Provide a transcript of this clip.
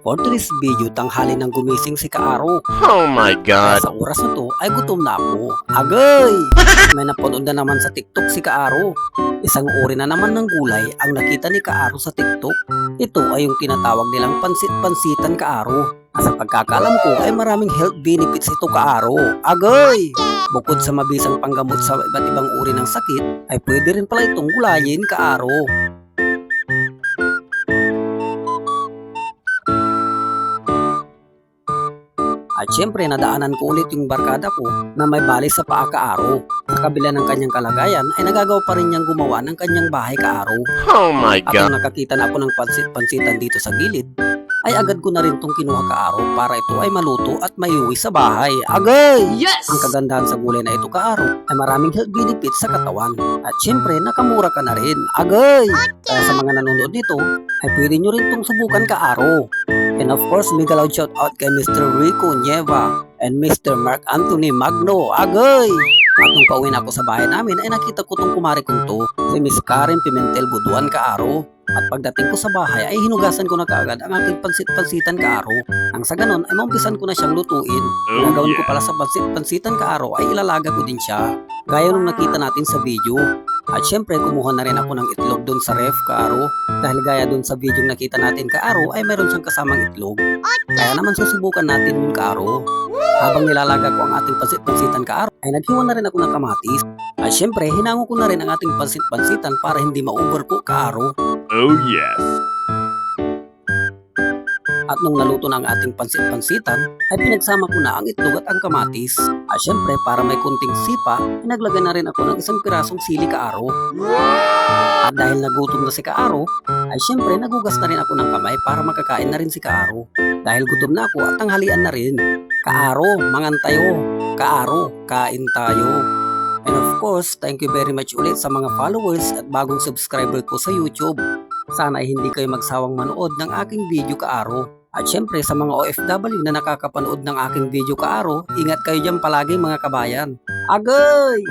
For today's video, tanghali nang gumising si Kaaro. Oh my Kaya God. sa oras na to ay gutom na ako. Agay! May napanood na naman sa TikTok si Kaaro. Isang uri na naman ng gulay ang nakita ni Kaaro sa TikTok. Ito ay yung tinatawag nilang pansit-pansitan Kaaro. Sa pagkakalam ko ay maraming health benefits ito Kaaro. Agay! Bukod sa mabisang panggamot sa iba't ibang uri ng sakit, ay pwede rin pala itong gulayin Kaaro. At syempre nadaanan ko ulit yung barkada ko na may bali sa paa Kaaro. Sa kabila ng kanyang kalagayan ay nagagawa pa rin niyang gumawa ng kanyang bahay Kaaro. Oh my At God. nung nakakita na ako ng pansit-pansitan dito sa gilid, ay agad ko na rin tong kinuha Kaaro para ito ay maluto at maiuwi sa bahay. Agay! Yes! Ang kagandahan sa gulay na ito Kaaro ay maraming health benefits sa katawan. At syempre nakamura ka na rin. Agay! Kaya sa mga nanonood nito ay pwede nyo rin tong subukan Kaaro. And of course, mega loud shout out kay Mr. Rico Nieva and Mr. Mark Anthony Magno. Agay! At nung pauwi na ako sa bahay namin ay nakita ko tong kumari kong to, si Miss Karen Pimentel Buduan Kaaro. At pagdating ko sa bahay ay hinugasan ko na kaagad ang aking pansit-pansitan Kaaro. Ang sa ganon ay maumpisan ko na siyang lutuin. Oh, Ang gawin ko yeah. pala sa pansit-pansitan Kaaro ay ilalaga ko din siya, gaya nung nakita natin sa video. At syempre kumuha na rin ako ng itlog doon sa ref Kaaro. Dahil gaya doon sa video nakita natin Kaaro ay mayroon siyang kasamang itlog. Kaya naman susubukan natin yung Kaaro. Habang nilalaga ko ang ating pansit-pansitan Kaaro ay naghiwa na rin ako ng kamatis. At syempre hinango ko na rin ang ating pansit-pansitan para hindi ma-overcook Kaaro. Oh yes. At nung naluto na ang ating pansit-pansitan, ay pinagsama ko na ang itlog at ang kamatis. At syempre, para may kunting sipa, ay naglagay na rin ako ng isang pirasong sili Kaaro. At dahil nagutom na si Kaaro, ay syempre nagugas na rin ako ng kamay para makakain na rin si Kaaro. Dahil gutom na ako at tanghalian na rin. Kaaro, mangan tayo. Kaaro, kain tayo. And of course, thank you very much ulit sa mga followers at bagong subscriber ko sa YouTube. Sana ay hindi kayo magsawang manood ng aking video Kaaro. At syempre sa mga OFW na nakakapanood ng aking video Kaaro, ingat kayo dyan palagi mga kabayan. Agay!